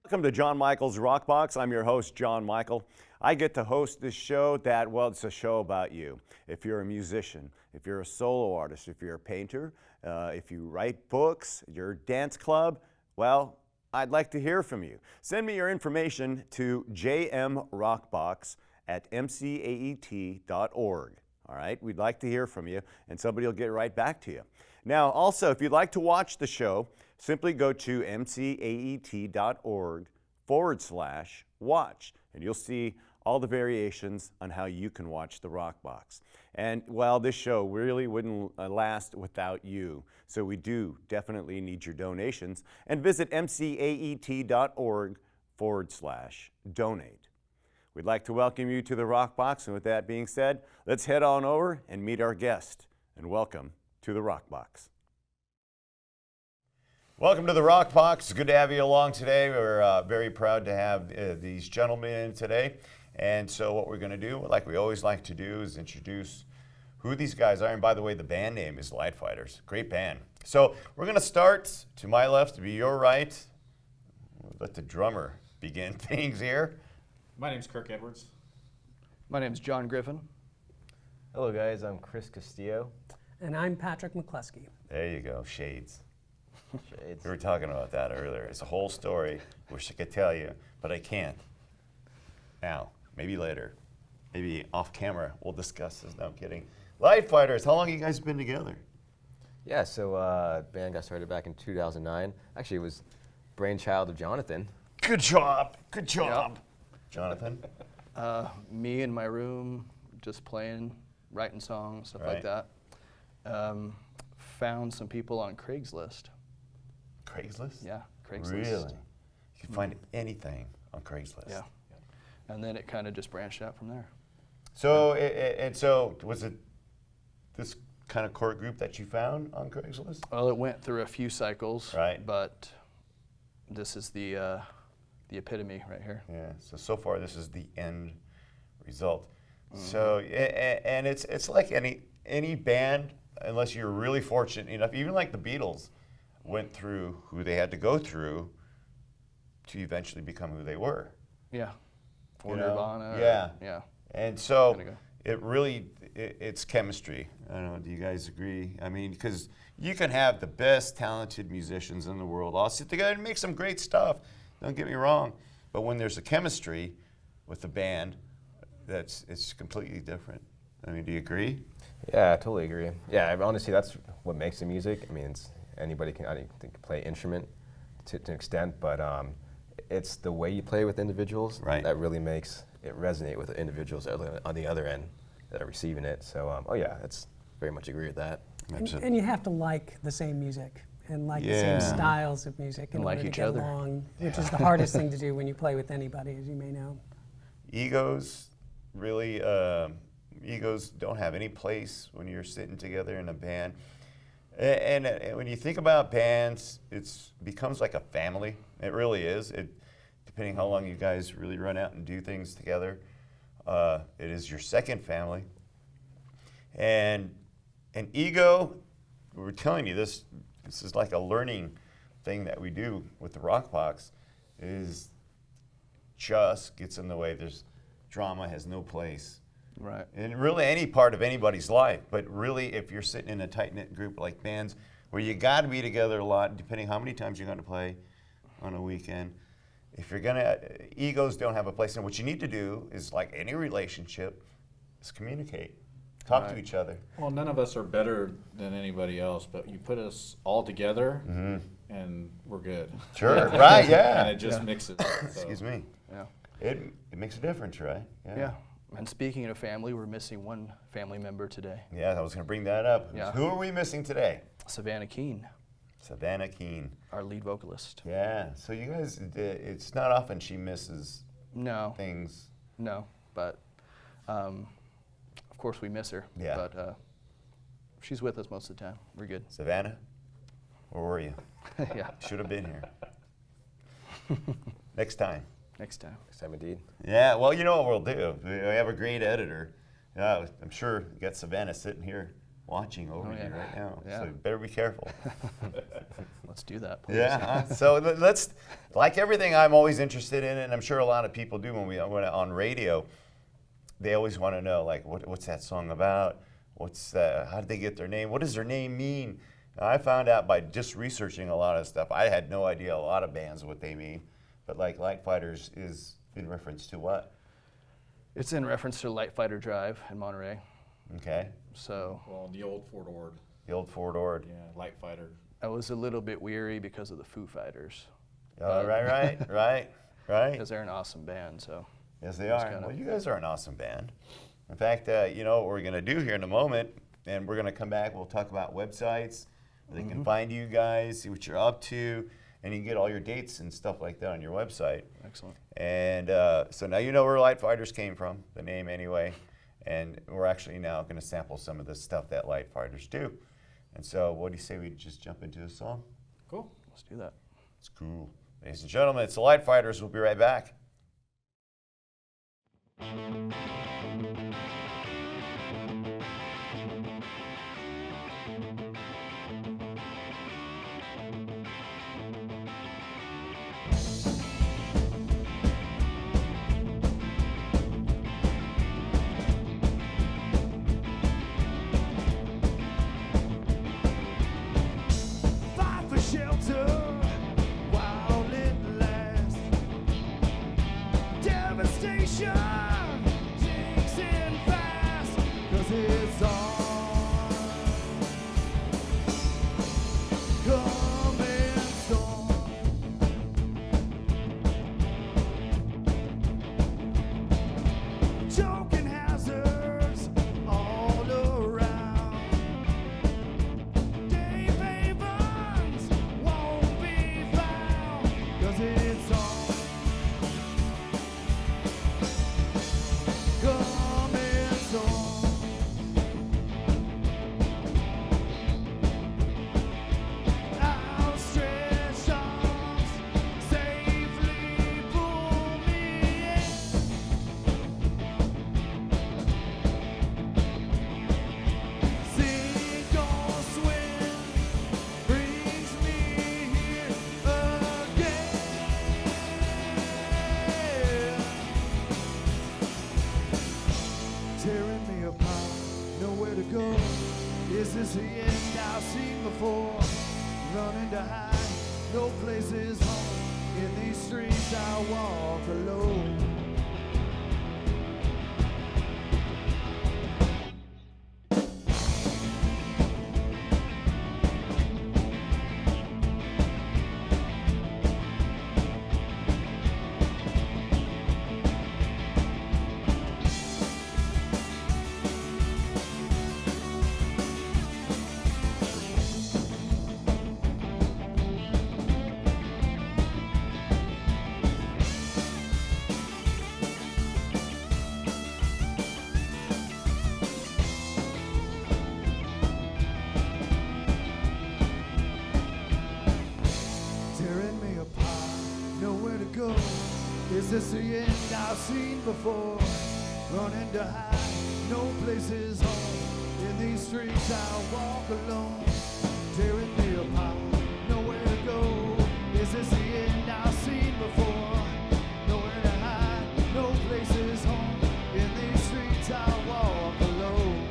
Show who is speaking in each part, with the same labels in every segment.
Speaker 1: Welcome to John Michael's Rockbox. I'm your host, John Michael. I get to host this show that, well, it's a show about you. If you're a musician, if you're a solo artist, if you're a painter, if you write books, your dance club, well, I'd like to hear from you. Send me your information to jmrockbox@mcaet.org. All right, we'd like to hear from you, and somebody will get right back to you. Now, also, if you'd like to watch the show, simply go to mcaet.org/watch, and you'll see all the variations on how you can watch the Rockbox. And, well, this show really wouldn't last without you, so we do definitely need your donations. And visit mcaet.org/donate. We'd like to welcome you to the Rockbox, and with that being said, let's head on over and meet our guest. And welcome to the Rockbox. Welcome to the Rockbox. It's good to have you along today. We're very proud to have these gentlemen in today. And so what we're going to do, like we always like to do, is introduce who these guys are. And by the way, the band name is Lightfighters. Great band. So we're going to start to my left, to be your right. We'll let the drummer begin things here.
Speaker 2: My name's Kirk Edwards.
Speaker 3: My name's John Griffin.
Speaker 4: Hello guys, I'm Chris Castillo.
Speaker 5: And I'm Patrick McCluskey.
Speaker 1: There you go, shades.
Speaker 4: Shades.
Speaker 1: We were talking about that earlier. It's a whole story. Wish I could tell you, but I can't. Now, maybe later. Maybe off camera, we'll discuss this. No, I'm kidding. Lightfighters, how long have you guys been together?
Speaker 4: Yeah, so band got started back in 2009. Actually, it was brainchild of Jonathan.
Speaker 1: Good job. Good job. Yep. Jonathan?
Speaker 3: Me in my room, just playing, writing songs, stuff like that. Found some people on Craigslist.
Speaker 1: Craigslist?
Speaker 3: Yeah, Craigslist.
Speaker 1: Really? You can find anything on Craigslist.
Speaker 3: Yeah. And then it kind of just branched out from there.
Speaker 1: So, and so was it this kind of core group that you found on Craigslist?
Speaker 3: Well, it went through a few cycles,
Speaker 1: right?
Speaker 3: But this is the epitome right here.
Speaker 1: Yeah. So far, this is the end result. Mm-hmm. So, and it's like any band, unless you're really fortunate enough, even like the Beatles went through who they had to go through to eventually become who they were.
Speaker 3: Yeah. Or Nirvana.
Speaker 1: Yeah.
Speaker 3: Yeah.
Speaker 1: And so it really, it's chemistry. I don't know, do you guys agree? I mean, because you can have the best talented musicians in the world all sit together and make some great stuff. Don't get me wrong. But when there's a chemistry with the band, it's completely different. I mean, do you agree?
Speaker 4: Yeah, I totally agree. Yeah, honestly, that's what makes the music. I mean, anybody can, I think, play instrument to an extent, but it's the way you play with individuals that really makes it resonate with the individuals on the other end that are receiving it. So, that's very much agree with that.
Speaker 5: And you have to like the same music and like the same styles of music in order to get along, which is the hardest thing to do when you play with anybody, as you may know.
Speaker 1: Egos really. Egos don't have any place when you're sitting together in a band. And when you think about bands, it becomes like a family. It really is. Depending how long you guys really run out and do things together, it is your second family. And an ego, we're telling you this is like a learning thing that we do with the Rockbox, is just gets in the way. There's drama has no place.
Speaker 3: Right.
Speaker 1: In really any part of anybody's life, but really if you're sitting in a tight-knit group like bands where you got to be together a lot, depending how many times you're going to play on a weekend, if you're going to, egos don't have a place. And what you need to do is, like any relationship, is communicate. Talk to each other.
Speaker 2: Well, none of us are better than anybody else, but you put us all together and we're good.
Speaker 1: Sure, right, yeah.
Speaker 2: And it just mixes. So.
Speaker 1: Excuse me.
Speaker 3: Yeah.
Speaker 1: It makes a difference, right?
Speaker 3: Yeah. And speaking of family, we're missing one family member today.
Speaker 1: Yeah, I was going to bring that up.
Speaker 3: Yeah.
Speaker 1: Who are we missing today?
Speaker 3: Savannah Keene.
Speaker 1: Savannah Keene.
Speaker 3: Our lead vocalist.
Speaker 1: Yeah, so you guys, it's not often she misses things.
Speaker 3: No, but of course we miss her.
Speaker 1: Yeah.
Speaker 3: But she's with us most of the time. We're good.
Speaker 1: Savannah, where were you?
Speaker 3: Yeah.
Speaker 1: Should have been here. Next time.
Speaker 3: Next time.
Speaker 4: Next time, indeed.
Speaker 1: Yeah, well, you know what we'll do. We have a great editor. I'm sure you got Savannah sitting here watching over you right now.
Speaker 3: Yeah.
Speaker 1: So you better be careful.
Speaker 3: Let's do that, please.
Speaker 1: Yeah. So let's, like everything I'm always interested in, and I'm sure a lot of people do when on radio, they always want to know, like, what's that song about? How did they get their name? What does their name mean? And I found out by just researching a lot of stuff. I had no idea a lot of bands what they mean, but like Lightfighters is in reference to what?
Speaker 3: It's in reference to Lightfighter Drive in Monterey.
Speaker 1: Okay.
Speaker 3: So
Speaker 2: Well, the old Fort Ord.
Speaker 1: The old Fort Ord.
Speaker 2: Yeah, Lightfighter.
Speaker 3: I was a little bit weary because of the Foo Fighters.
Speaker 1: Right.
Speaker 3: Because they're an awesome band, so.
Speaker 1: Yes, they are. Well, you guys are an awesome band. In fact, you know what we're going to do here in a moment, and we're going to come back. We'll talk about websites. They can find you guys, see what you're up to, and you can get all your dates and stuff like that on your website.
Speaker 3: Excellent.
Speaker 1: And so now you know where Lightfighters came from, the name anyway. And we're actually now going to sample some of the stuff that Lightfighters do. And so what do you say we just jump into the song?
Speaker 2: Cool.
Speaker 3: Let's do that.
Speaker 1: It's cool. Ladies and gentlemen, it's the Lightfighters. We'll be right back.
Speaker 6: Fight for shelter while it lasts. Devastation sinks in fast, 'cause it's on. Coming storm. Choking hazards all around. Dave Avons won't be found, 'cause it's on. Coming storm. Outstretched arms safely pull me in. Sink or swim brings me here again. Tearing me apart, nowhere to go. Is this the end I've seen before? Running to hide, no place is home. In these streets I walk alone. Tearing me apart, nowhere to go. Is this the end I've seen before? Running to hide, no place is home. In these streets I walk alone. Tearing me apart, nowhere to go. Is this the end I've seen before? Nowhere to hide, no place is home. In these streets I walk alone.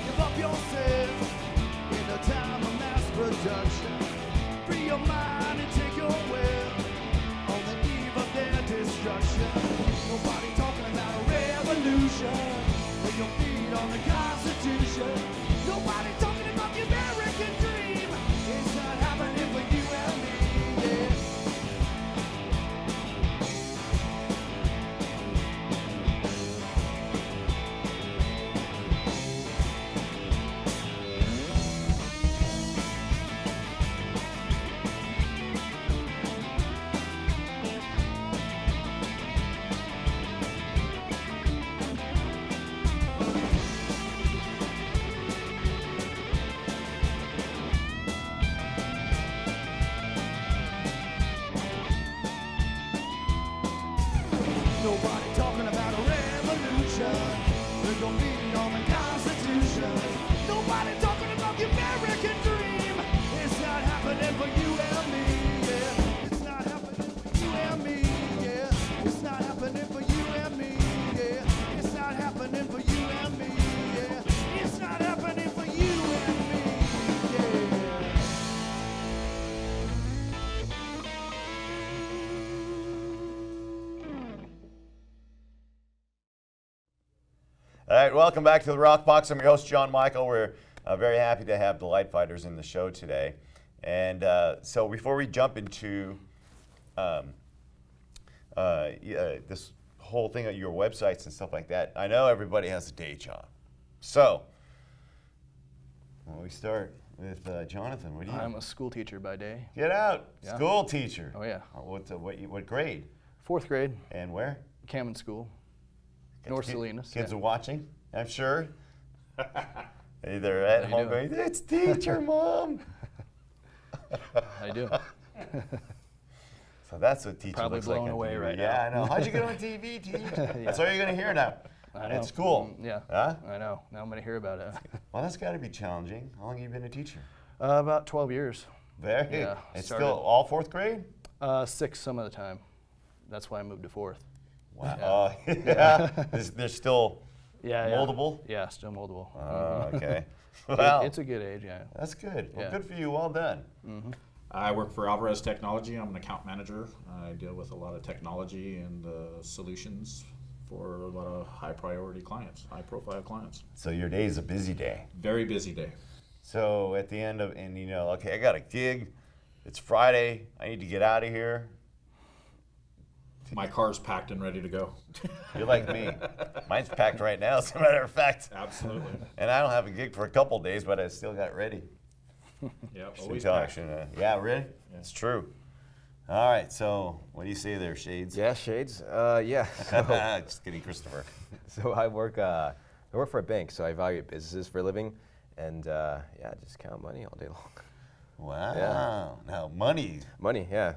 Speaker 6: Give up yourself in a time of mass production. Free your mind and take your will on the eve of their destruction. Nobody talking about a revolution. With your feet on the Constitution. Nobody talking about the American dream. It's not happening for you and me. Yeah. Nobody talking about a revolution. They're gonna beat on the Constitution. Nobody talking about the American dream. It's not happening for you and me. Yeah, it's not happening for you and me. Yeah, it's not happening for you and me. Yeah, it's not happening for you and me. Yeah, it's not happening for you and me. Yeah.
Speaker 1: All right, welcome back to the Rockbox. I'm your host, John Michael. We're very happy to have the Lightfighters in the show today. And so before we jump into this whole thing of your websites and stuff like that, I know everybody has a day job. So, when we start with Jonathan, what do you
Speaker 3: I'm a school teacher by day.
Speaker 1: Get out,
Speaker 3: Yeah.
Speaker 1: school teacher.
Speaker 3: Oh, yeah.
Speaker 1: What grade?
Speaker 3: 4th grade,
Speaker 1: And where?
Speaker 3: Cammon School, North Salinas.
Speaker 1: Kids
Speaker 3: yeah.
Speaker 1: are watching, I'm sure. They're at
Speaker 3: How you
Speaker 1: home
Speaker 3: doing?
Speaker 1: going, it's teacher, Mom.
Speaker 3: I do.
Speaker 1: So that's what teacher
Speaker 3: Probably
Speaker 1: looks like
Speaker 3: blown
Speaker 1: on
Speaker 3: away
Speaker 1: TV.
Speaker 3: right
Speaker 1: Yeah,
Speaker 3: now.
Speaker 1: I know. How'd you get on TV, Teach? That's all you're going to hear now.
Speaker 3: I know.
Speaker 1: At school.
Speaker 3: Yeah.
Speaker 1: Huh?
Speaker 3: I know. Now I'm going to hear about it.
Speaker 1: Well, that's got to be challenging. How long have you been a teacher?
Speaker 3: About 12 years.
Speaker 1: Very.
Speaker 3: Yeah,
Speaker 1: It's
Speaker 3: started-
Speaker 1: still all 4th grade?
Speaker 3: 6 some of the time. That's why I moved to 4th.
Speaker 1: Wow. Yeah. They're still
Speaker 3: Yeah.
Speaker 1: moldable?
Speaker 3: Yeah, still moldable.
Speaker 1: Okay.
Speaker 3: It-
Speaker 1: Well,
Speaker 3: it's a good age, yeah.
Speaker 1: that's good. Well,
Speaker 3: Yeah.
Speaker 1: good for you. Well done.
Speaker 2: I work for Alvarez Technology. I'm an account manager. I deal with a lot of technology and solutions for a lot of high priority clients, high profile clients.
Speaker 1: So your day is a busy day.
Speaker 2: Very busy day.
Speaker 1: So at the end of, and you know, okay, I got a gig. It's Friday. I need to get out of here.
Speaker 2: My car's packed and ready to go.
Speaker 1: You're like me. Mine's packed right now, as a matter of fact.
Speaker 2: Absolutely.
Speaker 1: And I don't have a gig for a couple days, but I still got ready.
Speaker 2: Yep,
Speaker 1: Should
Speaker 2: always
Speaker 1: tell,
Speaker 2: packed.
Speaker 1: yeah, really? It's true. All right, so what do you say there, Shades?
Speaker 4: Yeah, Shades. Yeah.
Speaker 1: Just kidding, Christopher.
Speaker 4: So I work for a bank, so I evaluate businesses for a living, and yeah, just count money all day long.
Speaker 1: Wow.
Speaker 4: Yeah.
Speaker 1: Now, money.
Speaker 4: Money, yeah.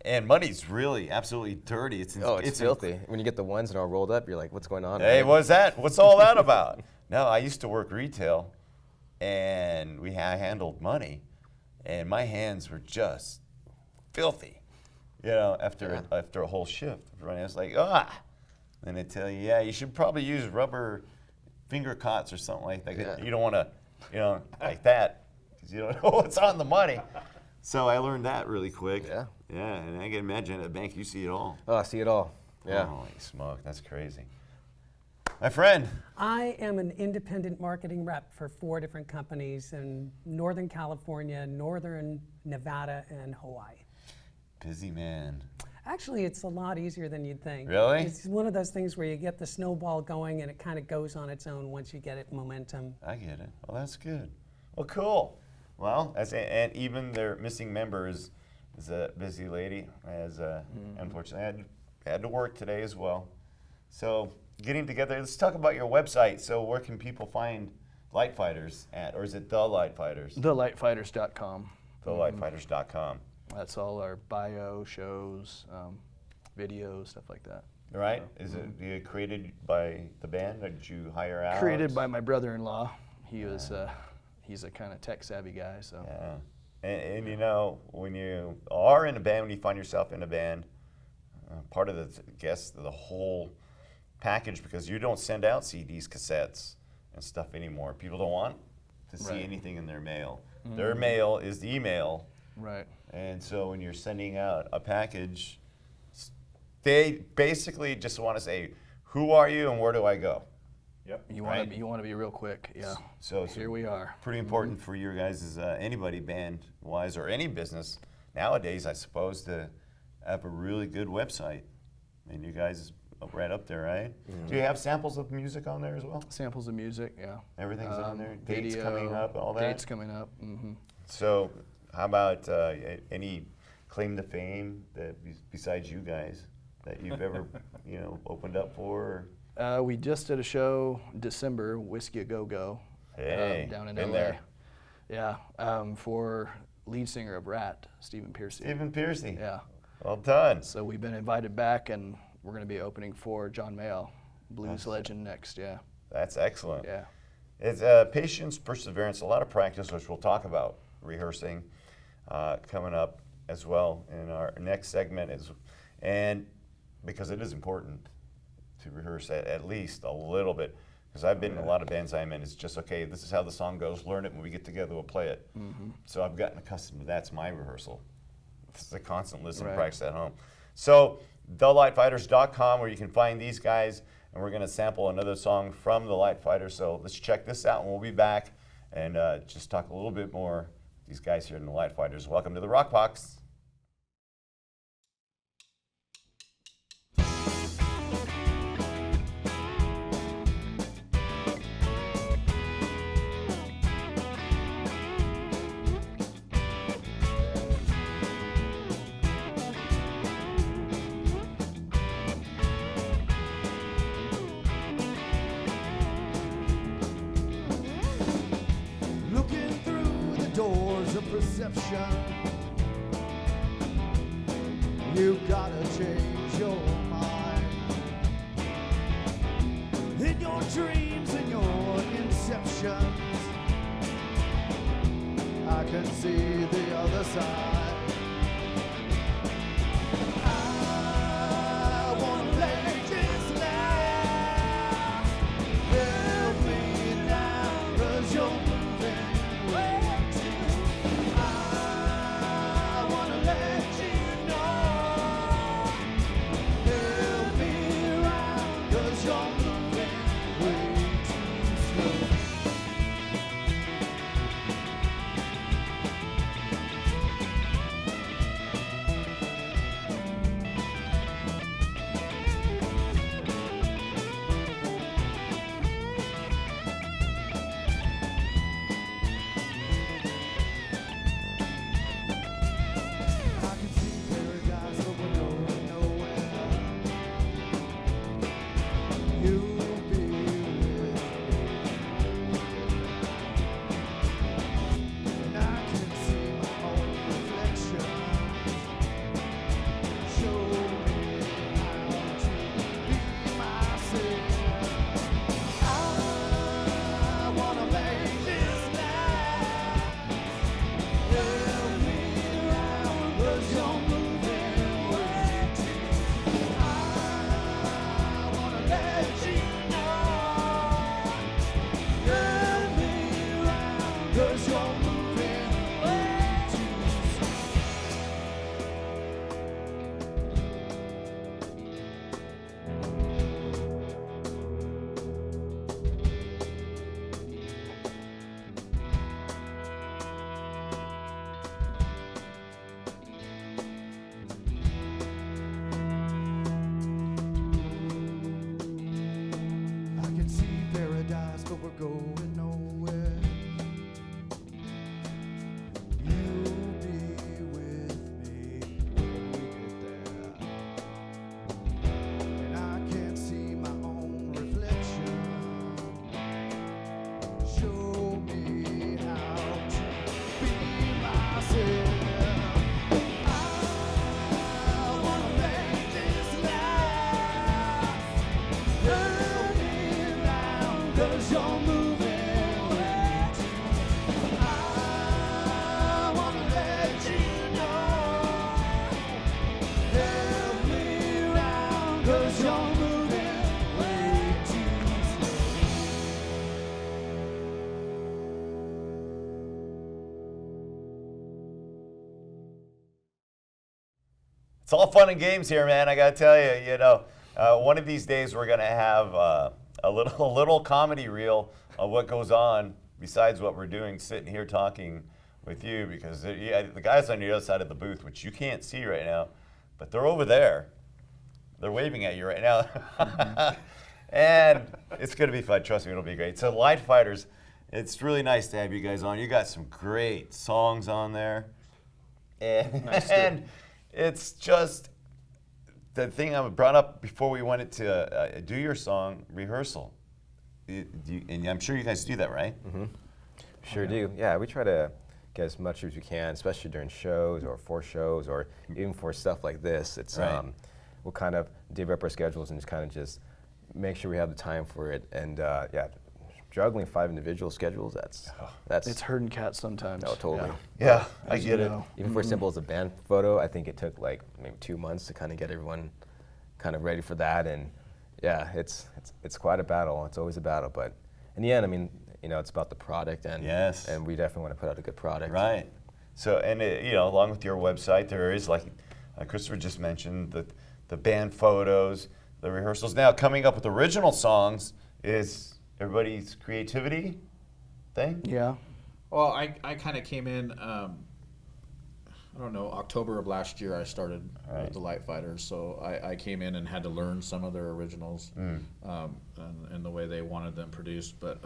Speaker 1: And money's really absolutely dirty. It's
Speaker 4: Filthy. When you get the ones and all rolled up, you're like, what's going on?
Speaker 1: Hey,
Speaker 4: man?
Speaker 1: what's that? What's all that about? No, I used to work retail, and I handled money, and my hands were just filthy. You know, after a whole shift, running, I was like, And they tell you, yeah, you should probably use rubber finger cots or something like that.
Speaker 4: Yeah.
Speaker 1: You don't want to, like that, because you don't know what's on the money. So I learned that really quick.
Speaker 4: Yeah.
Speaker 1: Yeah, and I can imagine at a bank you see it all.
Speaker 4: Oh, I see it all. Yeah.
Speaker 1: Holy smoke, that's crazy. My friend.
Speaker 5: I am an independent marketing rep for 4 different companies in Northern California, Northern Nevada, and Hawaii.
Speaker 1: Busy man.
Speaker 5: Actually, it's a lot easier than you'd think.
Speaker 1: Really?
Speaker 5: It's one of those things where you get the snowball going and it kind of goes on its own once you get it momentum.
Speaker 1: I get it. Well, that's good. Well, cool. Well, and even their missing member is a busy lady. Unfortunately, I had to work today as well. So getting together, let's talk about your website. So where can people find Lightfighters at? Or is it The Lightfighters?
Speaker 3: TheLightfighters.com.
Speaker 1: TheLightfighters.com.
Speaker 3: That's all our bio, shows, videos, stuff like that.
Speaker 1: Right? Is it created by the band, or did you hire out?
Speaker 3: Created by my brother-in-law. He was, he's a kind of tech-savvy guy, so.
Speaker 1: Yeah. And you know, when you are in a band, when you find yourself in a band, part of the whole package, because you don't send out CDs, cassettes, and stuff anymore. People don't want to see
Speaker 3: Right.
Speaker 1: anything in their mail. Their mail is the email.
Speaker 3: Right.
Speaker 1: And so when you're sending out a package, they basically just want to say, who are you and where do I go?
Speaker 2: Yep.
Speaker 3: You
Speaker 1: Right.
Speaker 3: want to be real quick. Yeah.
Speaker 1: So it's
Speaker 3: Here we are.
Speaker 1: pretty important for your guys as anybody band-wise or any business nowadays, I suppose, to have a really good website. And you guys right up there, right? Do you have samples of music on there as well?
Speaker 3: Samples of music. Yeah.
Speaker 1: Everything's on there? Dates
Speaker 3: Video,
Speaker 1: coming up, all that?
Speaker 3: Dates coming up. Mm-hmm.
Speaker 1: So how about any claim to fame that besides you guys that you've ever opened up for?
Speaker 3: We just did a show December, Whiskey a Go Go,
Speaker 1: Hey,
Speaker 3: down in
Speaker 1: been
Speaker 3: LA.
Speaker 1: there.
Speaker 3: Yeah, for lead singer of Rat, Stephen Piercy.
Speaker 1: Stephen Piercy.
Speaker 3: Yeah.
Speaker 1: Well done.
Speaker 3: So we've been invited back, and we're going to be opening for John Mayall, blues legend next. Yeah.
Speaker 1: That's excellent.
Speaker 3: Yeah.
Speaker 1: It's patience, perseverance, a lot of practice, which we'll talk about rehearsing coming up as well in our next segment. And because it is important to rehearse at least a little bit, because I've been in a lot of bands I'm in, it's just, okay, this is how the song goes, learn it, when we get together, we'll play it. So I've gotten accustomed to that's my rehearsal. It's a constant listen and
Speaker 3: Right.
Speaker 1: practice at home. So, thelightfighters.com, where you can find these guys, and we're going to sample another song from the Lightfighters. So let's check this out, and we'll be back and just talk a little bit more. These guys here in the Lightfighters. Welcome to the Rockbox.
Speaker 6: Looking through the doors of perception, you gotta change your mind. In your dreams and your inceptions, I can see the other side. I wanna let this last. Help me now, 'cause you're moving way too. I wanna let you know. Help me round, 'cause you're moving way too slow. I can see paradise, but we're going nowhere. You'll be with me, and I can see my own reflection. Show me how to be myself. I wanna make this last. Help me round, 'cause you're moving way too. I wanna let you know. Help me round, 'cause you're moving way too slow. I can see paradise, but we're going nowhere. You'll be with me when we get there, and I can see my own reflection. Show me how to be myself. I wanna make this last. Help me round, 'cause you're moving
Speaker 1: It's all fun and games here, man. I gotta tell you, one of these days we're gonna have a little comedy reel of what goes on besides what we're doing, sitting here talking with you, because the guys on the other side of the booth, which you can't see right now, but they're over there. They're waving at you right now. And it's going to be fun. Trust me, it'll be great. So Lightfighters, it's really nice to have you guys on. You got some great songs on there. And it's just the thing I brought up before we went to do your song, rehearsal. And I'm sure you guys do that, right?
Speaker 4: Mm-hmm. Sure do. Yeah, we try to get as much as we can, especially during shows or for shows or even for stuff like this. It's we'll kind of divvy up our schedules and just kind of just make sure we have the time for it. And yeah, juggling 5 individual schedules, that's
Speaker 3: it's herding cats sometimes.
Speaker 4: No, totally.
Speaker 1: Yeah, I get it.
Speaker 4: Even for as simple as a band photo, I think it took like maybe 2 months to kind of get everyone kind of ready for that. And yeah, it's quite a battle. It's always a battle, but in the end, I mean, it's about the product, and and we definitely want to put out a good product.
Speaker 1: Right. So, and along with your website, there is, like Christopher just mentioned, the band photos, the rehearsals. Now, coming up with original songs is everybody's creativity thing?
Speaker 3: Yeah.
Speaker 2: Well, I kind of came in, I don't know, October of last year I started with the Lightfighters. So I came in and had to learn some of their originals and the way they wanted them produced. But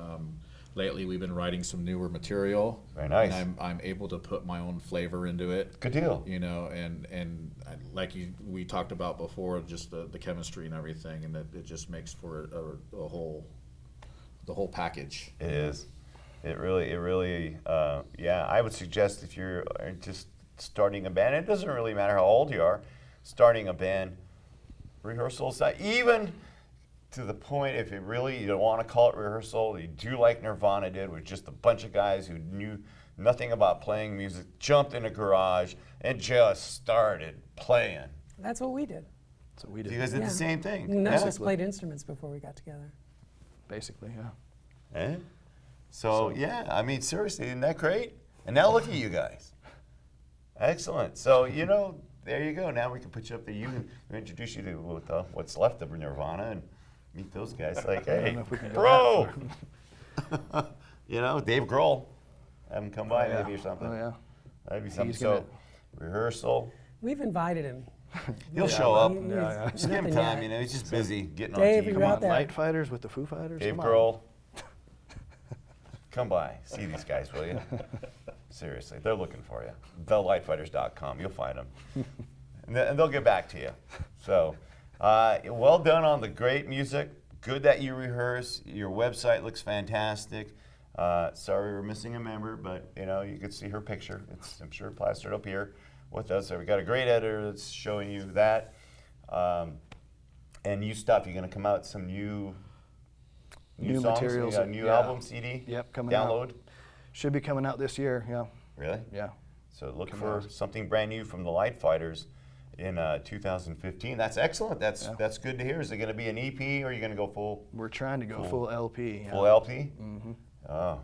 Speaker 2: lately we've been writing some newer material.
Speaker 1: Very nice.
Speaker 2: And I'm able to put my own flavor into it.
Speaker 1: Good deal.
Speaker 2: And like we talked about before, just the chemistry and everything, and it just makes for the whole package.
Speaker 1: It is. It really, yeah, I would suggest if you're just starting a band, it doesn't really matter how old you are, starting a band, rehearsals, even to the point if you don't want to call it rehearsal, you do like Nirvana did with just a bunch of guys who knew nothing about playing music, jumped in a garage and just started playing.
Speaker 5: That's what we did.
Speaker 3: That's what we did.
Speaker 1: You guys did the same thing.
Speaker 5: None of us played instruments before we got together.
Speaker 3: Basically, yeah.
Speaker 1: Eh? So yeah, I mean, seriously, isn't that great? And now look at you guys. Excellent. So, there you go. Now we can put you up there. You can introduce you to what's left of Nirvana and meet those guys. Like, hey, bro! Dave Grohl. Have him come by maybe or something.
Speaker 3: Oh, yeah.
Speaker 1: That'd be something. So, rehearsal.
Speaker 5: We've invited him.
Speaker 1: He'll show up.
Speaker 5: Just
Speaker 1: give him time, he's just busy getting
Speaker 5: Dave,
Speaker 1: on TV.
Speaker 5: you're out there.
Speaker 3: Lightfighters with the Foo Fighters?
Speaker 1: Dave
Speaker 3: Come
Speaker 1: Grohl. Come by. See these guys, will you? Seriously, they're looking for you. TheLightfighters.com. You'll find them. And they'll get back to you. So, well done on the great music. Good that you rehearse. Your website looks fantastic. Sorry we're missing a member, but you could see her picture. It's, I'm sure, plastered up here with us. So we got a great editor that's showing you that. And new stuff. You're going to come out with some new songs,
Speaker 3: materials.
Speaker 1: New album CD.
Speaker 3: Yep, coming
Speaker 1: download.
Speaker 3: out. Should be coming out this year. Yeah.
Speaker 1: Really?
Speaker 3: Yeah.
Speaker 1: So look for something brand new from the Lightfighters in 2015. That's excellent. That's good to hear. Is it going to be an EP or are you going to go full?
Speaker 3: We're trying to go full LP. Yeah.
Speaker 1: Full LP? Mm-hmm. Oh,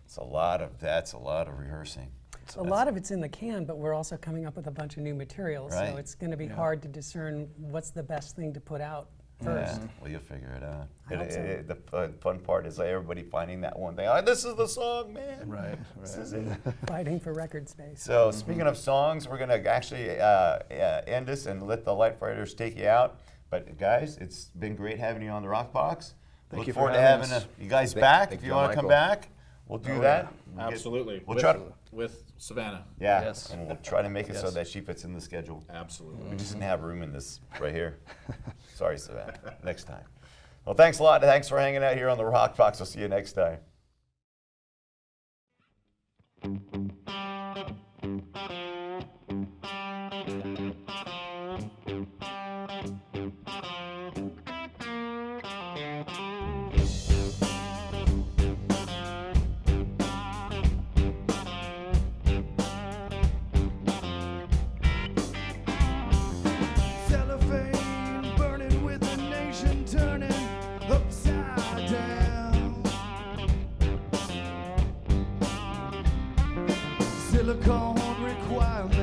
Speaker 1: that's a lot of rehearsing.
Speaker 5: A lot of it's in the can, but we're also coming up with a bunch of new materials.
Speaker 1: Right.
Speaker 5: So it's going to be hard to discern what's the best thing to put out first.
Speaker 1: Yeah. Well, you'll figure it out.
Speaker 5: I hope so.
Speaker 1: The fun part is everybody finding that one thing. This is the song, man.
Speaker 3: Right.
Speaker 1: This is it.
Speaker 5: Fighting for record space.
Speaker 1: So speaking of songs, we're going to actually end this and let the Lightfighters take you out. But guys, it's been great having you on the Rockbox.
Speaker 3: Thank
Speaker 1: Look
Speaker 3: you for
Speaker 1: forward to
Speaker 3: having
Speaker 1: having
Speaker 3: us.
Speaker 1: you guys back.
Speaker 4: thank
Speaker 1: If you
Speaker 4: you,
Speaker 1: want to come
Speaker 4: Michael.
Speaker 1: back, we'll do that.
Speaker 2: Absolutely.
Speaker 1: We'll try to,
Speaker 2: With Savannah.
Speaker 1: yeah,
Speaker 3: Yes.
Speaker 1: and we'll try to make it so
Speaker 3: Yes.
Speaker 1: that she fits in the schedule.
Speaker 2: Absolutely.
Speaker 1: We just didn't have room in this right here. Sorry, Savannah. Next time. Well, thanks a lot. Thanks for hanging out here on the Rockbox. We'll see you next time.
Speaker 6: Cellophane burning with the nation turning upside down. Silicone requirements